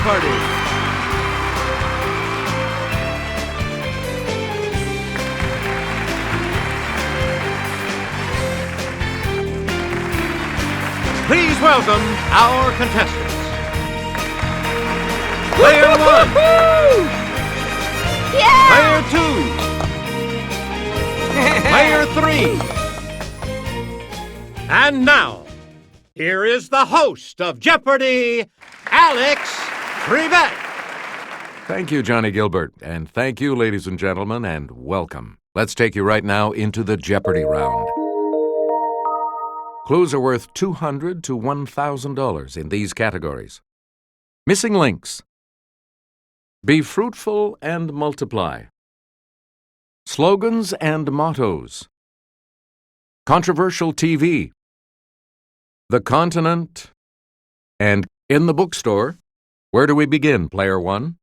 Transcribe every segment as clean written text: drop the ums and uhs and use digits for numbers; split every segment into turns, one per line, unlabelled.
Jeopardy! Please welcome our contestants. Player 1.
Yeah!
Player 2. Player 3. And now, here is the host of Jeopardy, Alex Trebek.
Thank you, Johnny Gilbert, and thank you, ladies and gentlemen, and welcome. Let's take you right now into the Jeopardy round. Clues are worth $200 to $1,000 in these categories. Missing links. Be fruitful and multiply. Slogans and mottos. Controversial TV. The continent. And in the bookstore. Where do we begin, Player 1?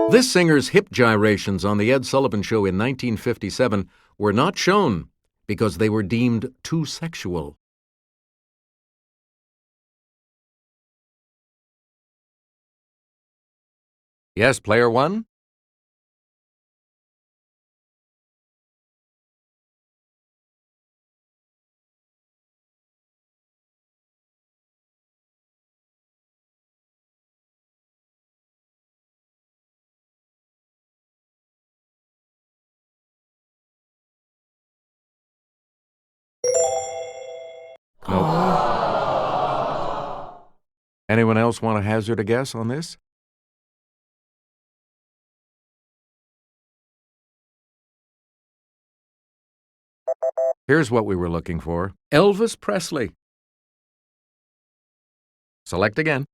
This singer's hip gyrations on The Ed Sullivan Show in 1957 were not shown because they were deemed too sexual. Yes, Player 1? Anyone else want to hazard a guess on this? Here's what we were looking for. Elvis Presley. Select again.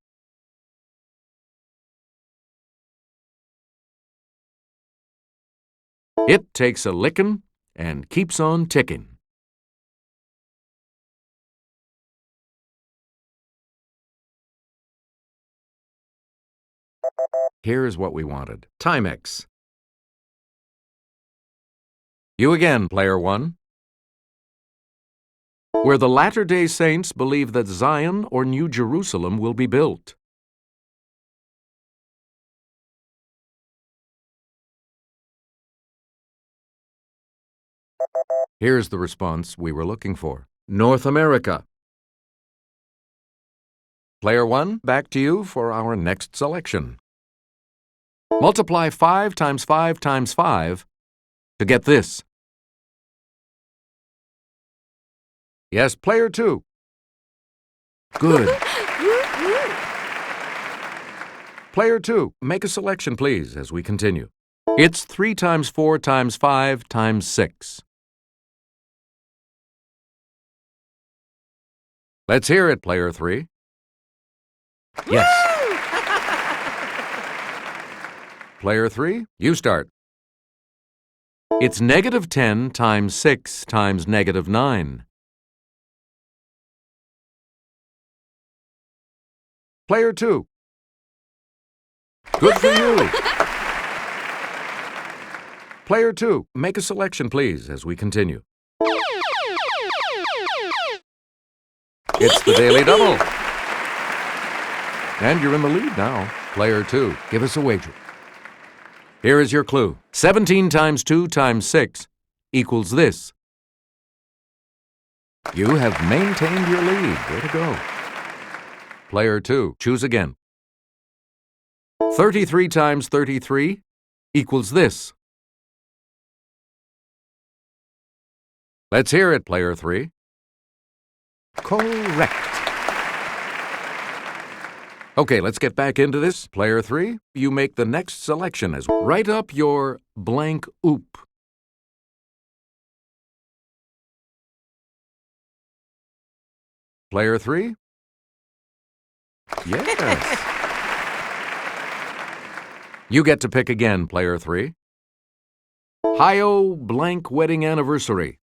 It takes a lickin' and keeps on ticking. Here's what we wanted. Timex. You again, Player 1. Where the Latter-day Saints believe that Zion or New Jerusalem will be built. Here's the response we were looking for. North America. Player 1, back to you for our next selection. Multiply 5 times 5 times 5 to get this. Yes, Player 2. Good. Player 2, make a selection, please, as we continue. It's 3 times 4 times 5 times 6. Let's hear it, Player 3. Yes. Player 3, you start. It's negative 10 times 6 times negative 9. Player 2. Good for you. Player 2, make a selection, please, as we continue. It's the Daily Double. And you're in the lead now. Player 2, give us a wager. Here is your clue. 17 times 2 times 6 equals this. You have maintained your lead. Way to go. Player 2, choose again. 33 times 33 equals this. Let's hear it, Player 3. Correct. Okay, let's get back into this. Player 3, you make the next selection as write up your blank oop. Player 3? Yes. You get to pick again, Player 3. Hi-oh blank wedding anniversary.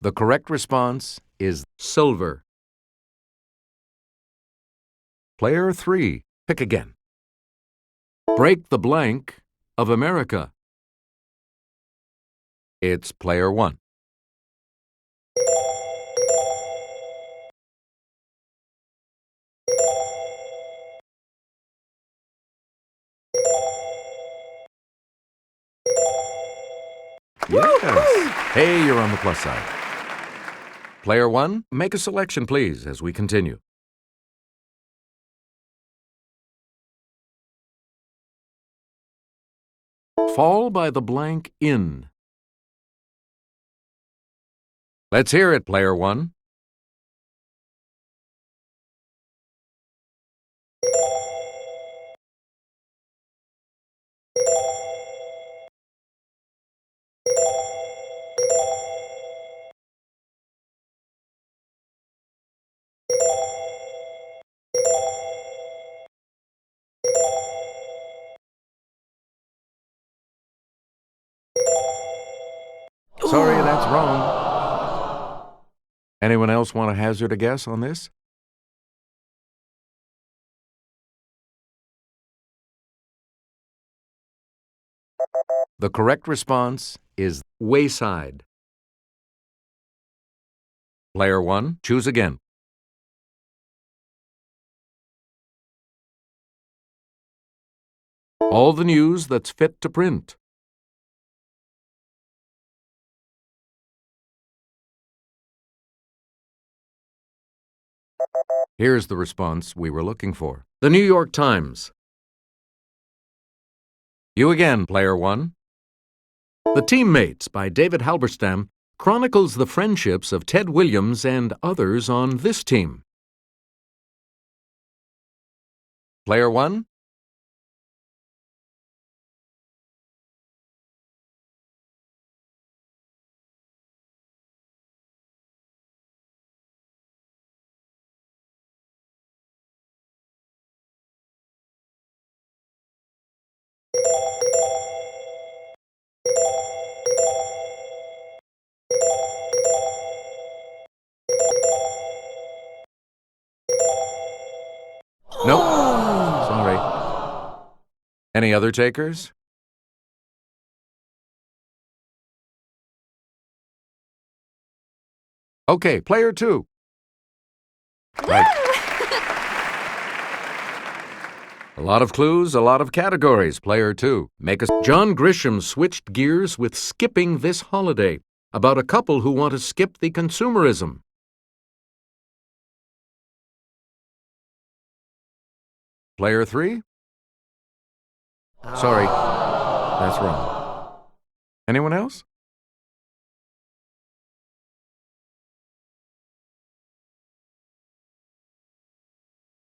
The correct response is silver. Player 3, pick again. Break the blank of America. It's player one. Yes. Hey, you're on the plus side. Player one, make a selection, please, as we continue. Fall by the blank in. Let's hear it, player one. Sorry, that's wrong. Anyone else want to hazard a guess on this? The correct response is wayside. Player one, choose again. All the news that's fit to print. Here's the response we were looking for. The New York Times. You again, player one. The Teammates by David Halberstam chronicles the friendships of Ted Williams and others on this team. Player one. Nope. Sorry. Any other takers? Okay, player two. Right. A lot of clues, a lot of categories. Player two. John Grisham switched gears with skipping this holiday, about a couple who want to skip the consumerism. Player three? Sorry, that's wrong. Anyone else?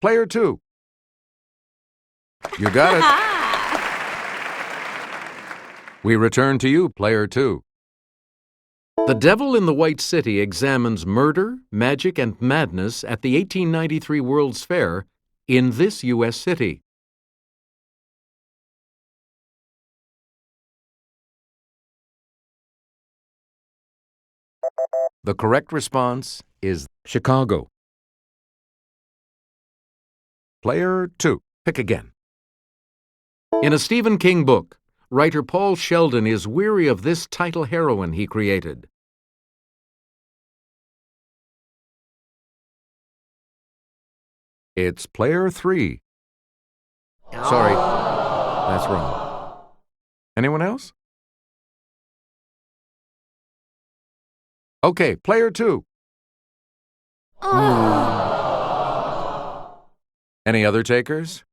Player two. You got it. We return to you, player two. The Devil in the White City examines murder, magic, and madness at the 1893 World's Fair in this U.S. city. The correct response is Chicago. Player two. Pick again. In a Stephen King book, writer Paul Sheldon is weary of this title heroine he created. It's player three. Sorry, that's wrong. Anyone else? Okay, player two. Any other takers?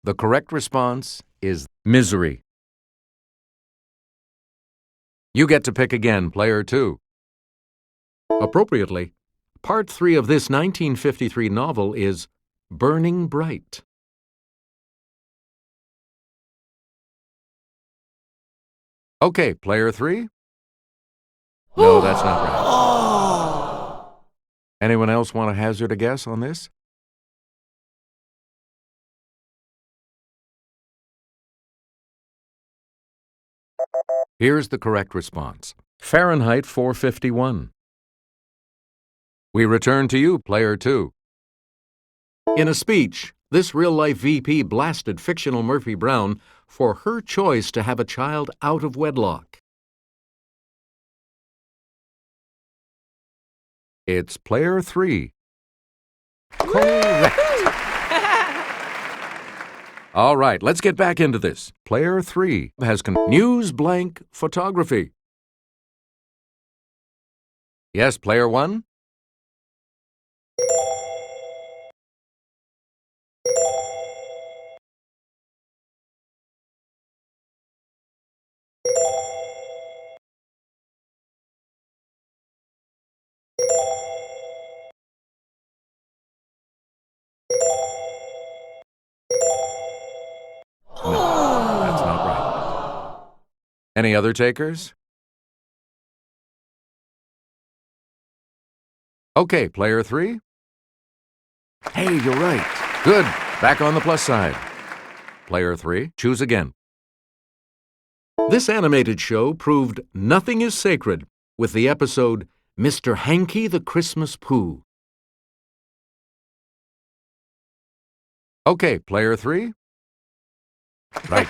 The correct response is Misery. You get to pick again, player two. Appropriately, part three of this 1953 novel is Burning Bright. Okay, player three? No, that's not right. Anyone else want to hazard a guess on this? Here's the correct response. Fahrenheit 451. We return to you, player 2. In a speech, this real-life VP blasted fictional Murphy Brown for her choice to have a child out of wedlock. It's player 3. Correct. All right, let's get back into this. Player 3 has news blank photography. Yes, player 1? No, that's not right. Any other takers? Okay, player 3? Hey, you're right. Good. Back on the plus side. Player 3, choose again. This animated show proved nothing is sacred with the episode Mr. Hanky the Christmas Pooh. Okay, player 3? Right.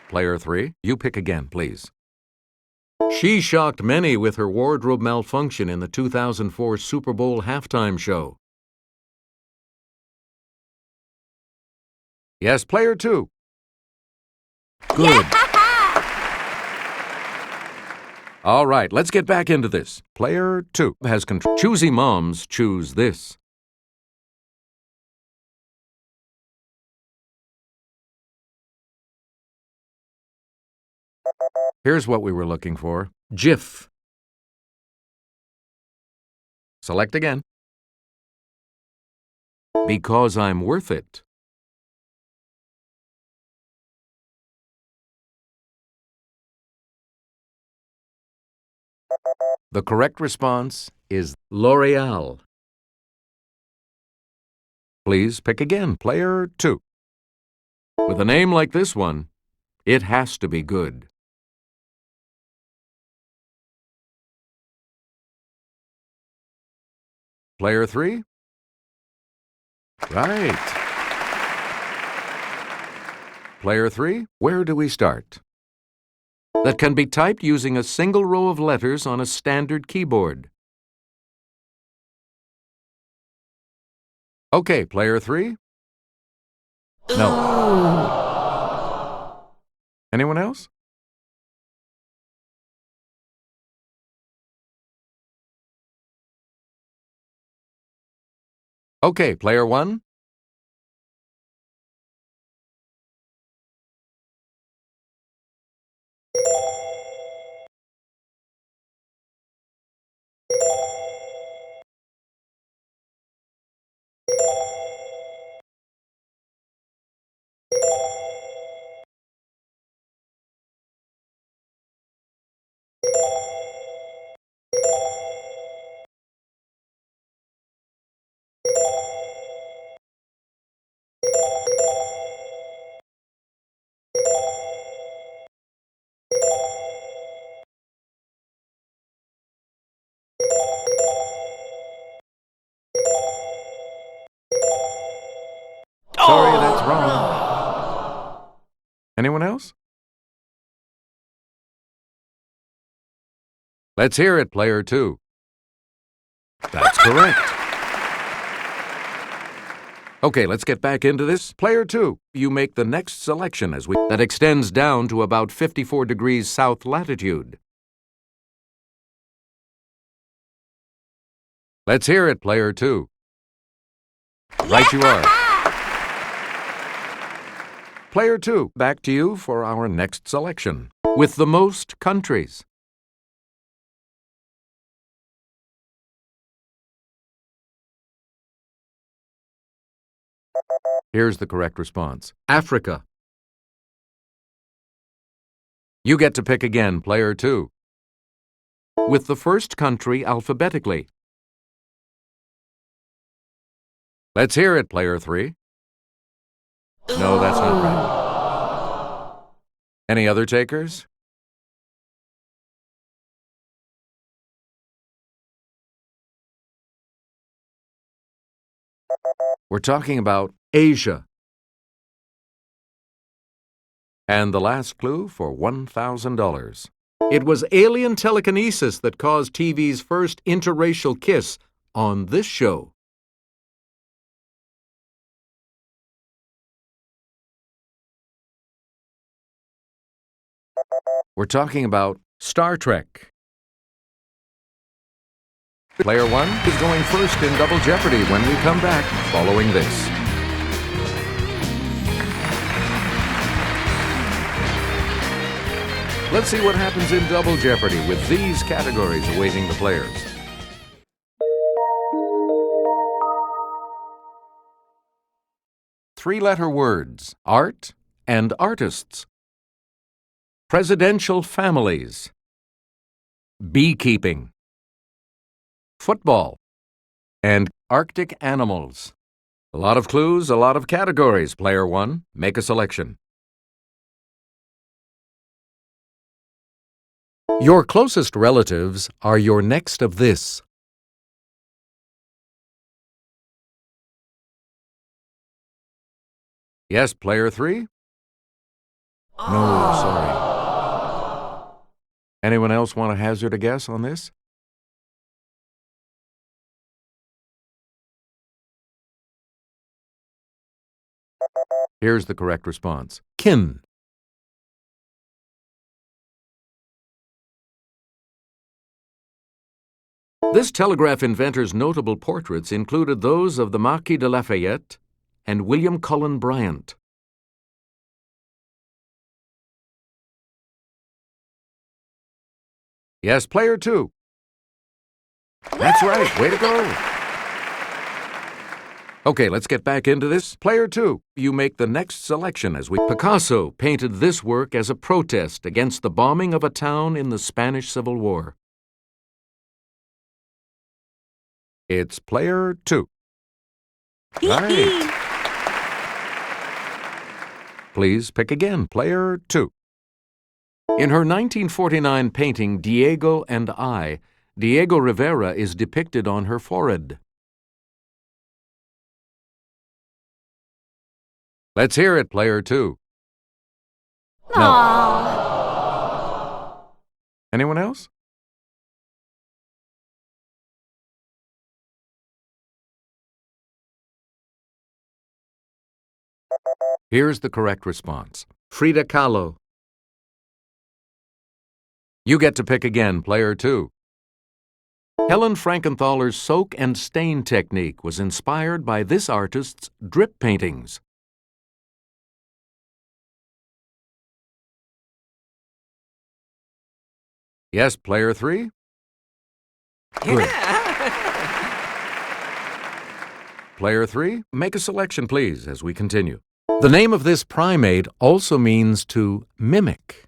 Player 3, you pick again, please. She shocked many with her wardrobe malfunction in the 2004 Super Bowl halftime show. Yes, player 2. Good. All right, let's get back into this. Player 2 has control. Choosy moms choose this. Here's what we were looking for. GIF. Select again. Because I'm worth it. The correct response is L'Oreal. Please pick again, player 2. With a name like this one, it has to be good. Player 3? Right. Player 3, where do we start? That can be typed using a single row of letters on a standard keyboard. Okay, player 3? No. Anyone else? Okay, player 1? Sorry, that's wrong. Anyone else? Let's hear it, player 2. That's correct. Okay, let's get back into this. Player 2, you make the next selection that extends down to about 54 degrees south latitude. Let's hear it, player 2. Right you are. Player 2, back to you for our next selection. With the most countries. Here's the correct response. Africa. You get to pick again, player 2. With the first country alphabetically. Let's hear it, player 3. No, that's not right. Any other takers? We're talking about Asia. And the last clue for $1,000. It was alien telekinesis that caused TV's first interracial kiss on this show. We're talking about Star Trek. Player 1 is going first in Double Jeopardy when we come back following this. Let's see what happens in Double Jeopardy with these categories awaiting the players. Three-letter words: art and artists. Presidential families. Beekeeping. Football. And Arctic animals. A lot of clues, a lot of categories. Player 1, make a selection. Your closest relatives are your next of this. Yes, player 3? No, sorry. Anyone else want to hazard a guess on this? Here's the correct response. Kin. This telegraph inventor's notable portraits included those of the Marquis de Lafayette and William Cullen Bryant. Yes, player 2. That's right. Way to go. Okay, let's get back into this. Player 2, you make the next selection as we... Picasso painted this work as a protest against the bombing of a town in the Spanish Civil War. It's player 2. Right. Please pick again. Player 2. In her 1949 painting, Diego and I, Diego Rivera is depicted on her forehead. Let's hear it, player 2. No.
Aww.
Anyone else? Here's the correct response. Frida Kahlo. You get to pick again, player 2. Helen Frankenthaler's soak and stain technique was inspired by this artist's drip paintings. Yes, player 3? Good. Player 3, make a selection, please, as we continue. The name of this primate also means to mimic.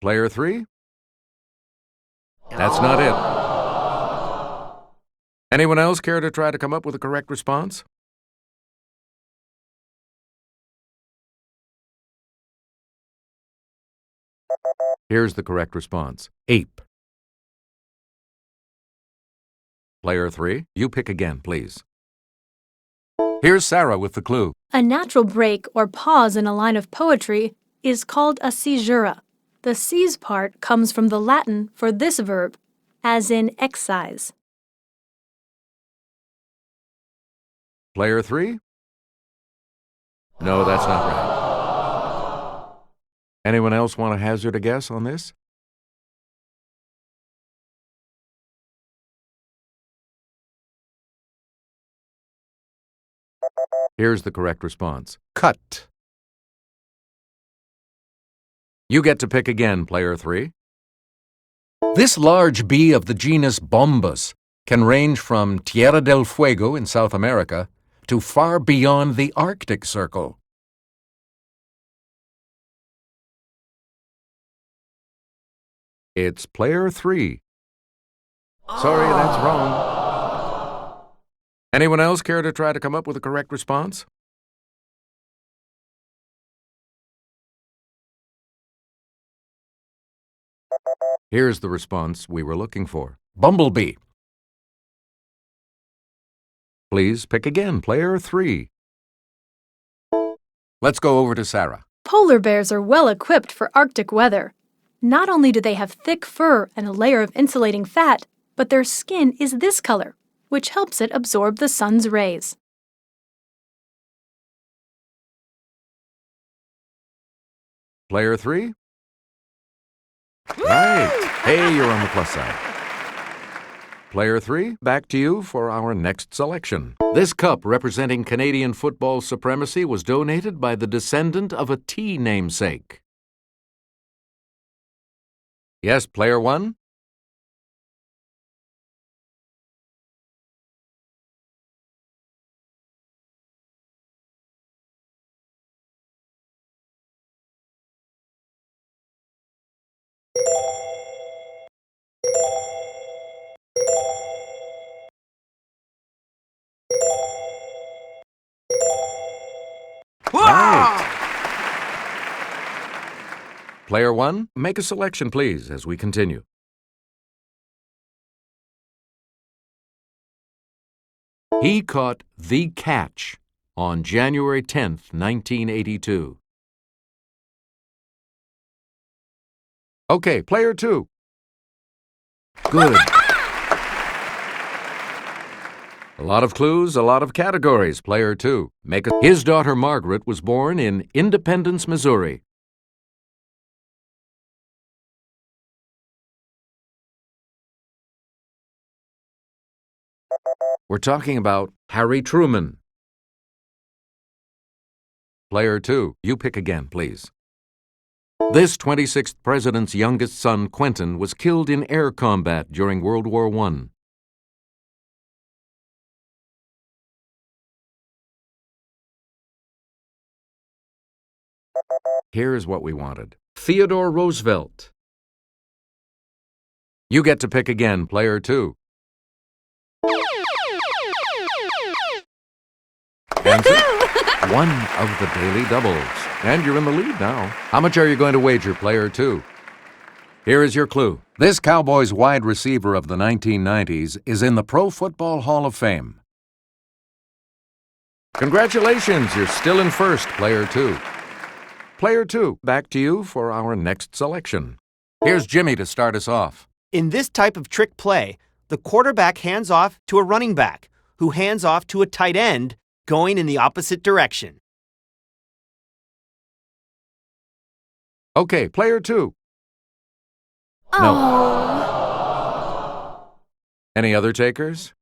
Player 3? That's not it. Anyone else care to try to come up with a correct response? Here's the correct response. Ape. Player 3, you pick again, please. Here's Sarah with the clue.
A natural break or pause in a line of poetry is called a caesura. The "cs" part comes from the Latin for this verb, as in excise.
Player 3? No, that's not right. Anyone else want to hazard a guess on this? Here's the correct response. Cut. You get to pick again, player 3. This large bee of the genus Bombus can range from Tierra del Fuego in South America to far beyond the Arctic Circle. It's player 3. Sorry, that's wrong. Anyone else care to try to come up with a correct response? Here's the response we were looking for. Bumblebee. Please pick again, player 3. Let's go over to Sarah.
Polar bears are well equipped for Arctic weather. Not only do they have thick fur and a layer of insulating fat, but their skin is this color, which helps it absorb the sun's rays.
Player 3? Right. Hey, you're on the plus side. Player 3, back to you for our next selection. This cup representing Canadian football supremacy was donated by the descendant of a tea namesake. Yes, player 1? Right. Player 1, make a selection, please, as we continue. He caught the catch on January 10th, 1982. Okay, player 2. Good. A lot of clues, a lot of categories. Player 2. His daughter Margaret was born in Independence, Missouri. We're talking about Harry Truman. Player 2. You pick again, please. This 26th president's youngest son, Quentin, was killed in air combat during World War I. Here's what we wanted. Theodore Roosevelt. You get to pick again, player 2. Answer? One of the daily doubles. And you're in the lead now. How much are you going to wager, player 2? Here is your clue. This Cowboys wide receiver of the 1990s is in the Pro Football Hall of Fame. Congratulations, you're still in first, player 2. Player 2, back to you for our next selection. Here's Jimmy to start us off.
In this type of trick play, the quarterback hands off to a running back, who hands off to a tight end going in the opposite direction.
Okay, player 2.
Oh.
No. Any other takers?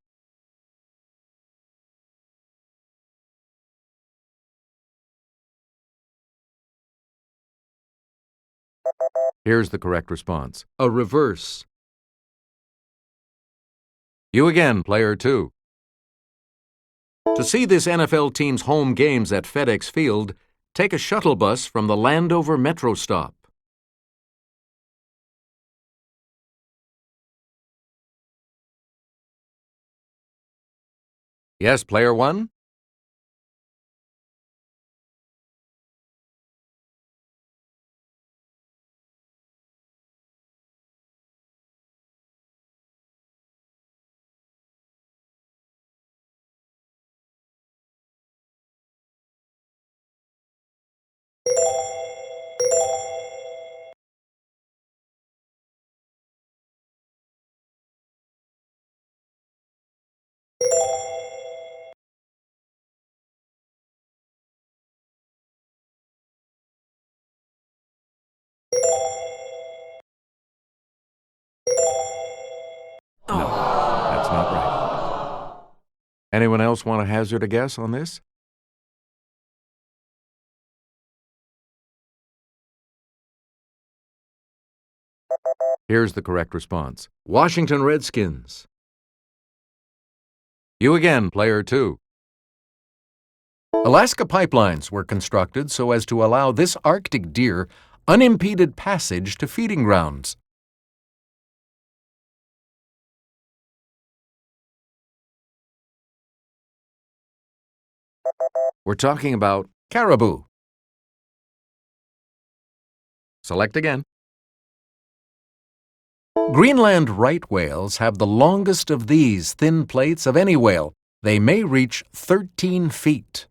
Here's the correct response. A reverse. You again, player 2. To see this NFL team's home games at FedEx Field, take a shuttle bus from the Landover Metro stop. Yes, player 1? No, that's not right. Anyone else want to hazard a guess on this? Here's the correct response. Washington Redskins. You again, player 2. Alaska pipelines were constructed so as to allow this Arctic deer unimpeded passage to feeding grounds. We're talking about caribou. Select again. Greenland right whales have the longest of these thin plates of any whale. They may reach 13 feet.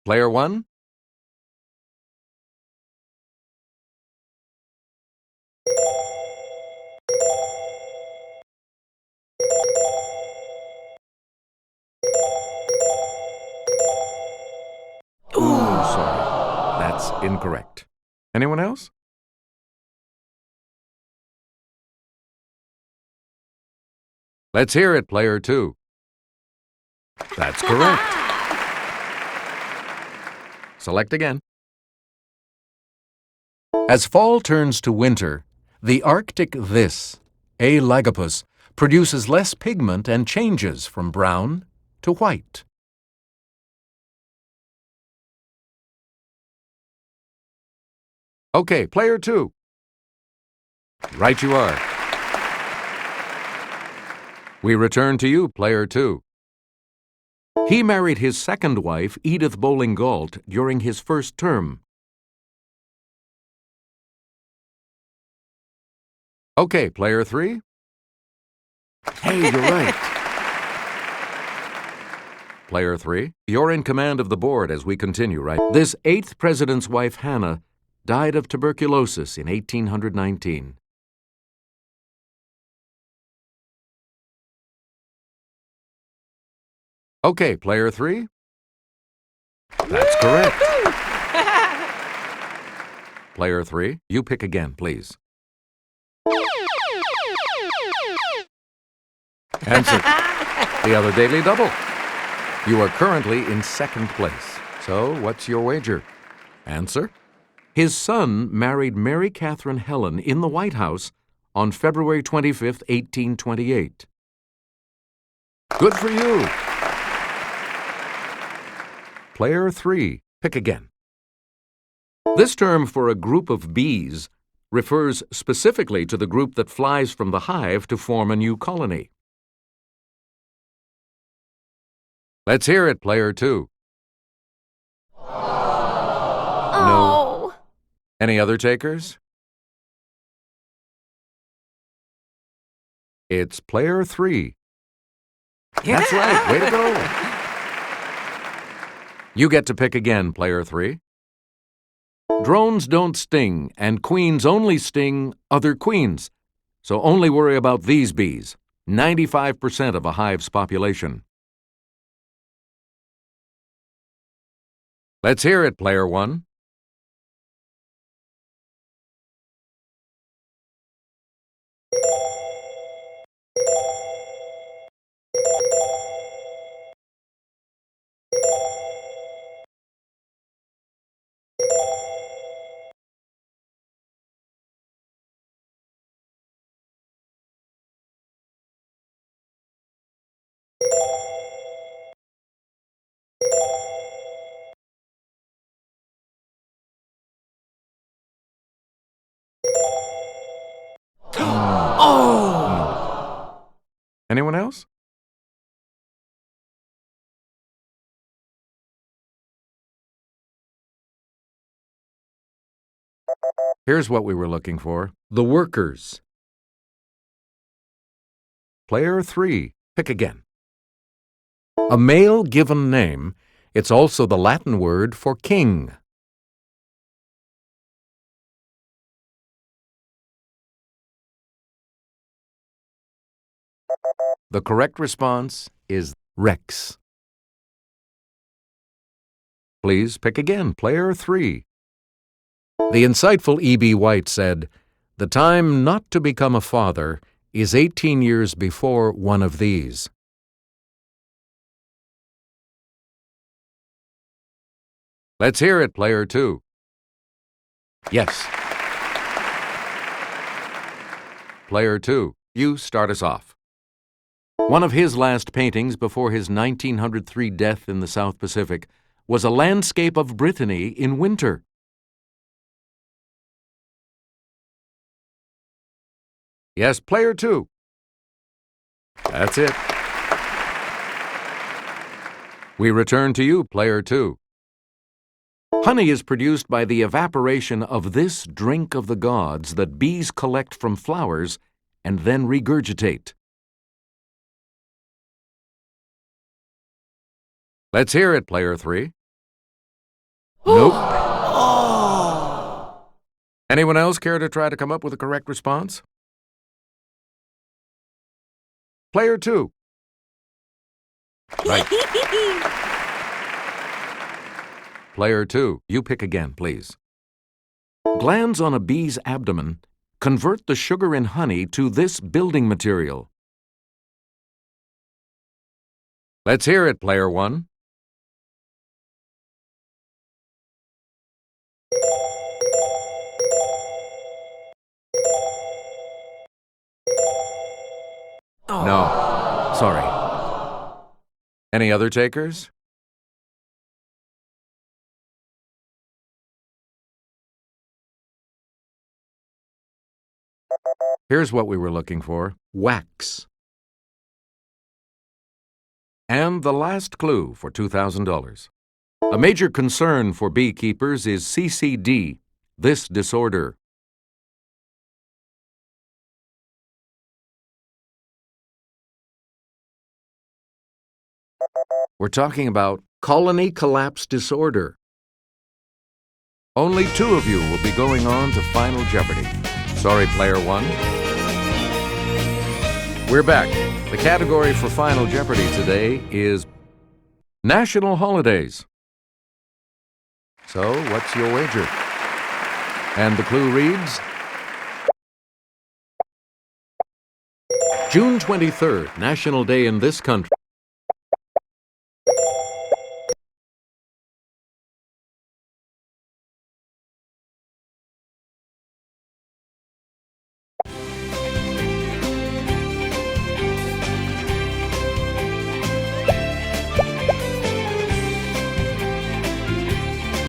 Player 1. Ooh, sorry. That's incorrect. Anyone else? Let's hear it, player 2. That's correct. Select again. As fall turns to winter, the Arctic this, A. lagopus, produces less pigment and changes from brown to white. Okay, player 2. Right you are. We return to you, player 2. He married his second wife, Edith Bowling Galt, during his first term. Okay, player 3. Hey, you're right. Player 3, you're in command of the board as we continue, right? This 8th president's wife, Hannah, died of tuberculosis in 1819. Okay, player 3. That's correct. Player 3, you pick again, please. Answer. The other daily double. You are currently in second place. So, what's your wager? Answer. His son married Mary Catherine Helen in the White House on February 25th, 1828. Good for you. Player 3, pick again. This term for a group of bees refers specifically to the group that flies from the hive to form a new colony. Let's hear it, player 2. No. Any other takers? It's player 3. That's right, way to go. You get to pick again, player 3. Drones don't sting, and queens only sting other queens. So only worry about these bees, 95% of a hive's population. Let's hear it, player 1. Anyone else? Here's what we were looking for. The workers. Player 3, pick again. A male given name, it's also the Latin word for king. The correct response is Rex. Please pick again, player 3. The insightful E.B. White said, "The time not to become a father is 18 years before one of these." Let's hear it, player 2. Yes. Player 2, you start us off. One of his last paintings before his 1903 death in the South Pacific was a landscape of Brittany in winter. Yes, player 2. That's it. We return to you, player 2. Honey is produced by the evaporation of this drink of the gods that bees collect from flowers and then regurgitate. Let's hear it, player 3. Nope. Anyone else care to try to come up with a correct response? Player 2. Right. Player 2, you pick again, please. Glands on a bee's abdomen convert the sugar in honey to this building material. Let's hear it, player 1. No, sorry. Any other takers? Here's what we were looking for: wax. And the last clue for $2,000. A major concern for beekeepers is CCD, this disorder. We're talking about colony collapse disorder. Only 2 of you will be going on to Final Jeopardy. Sorry, player 1. We're back. The category for Final Jeopardy today is National Holidays. So, what's your wager? And the clue reads, June 23rd, National Day in this country.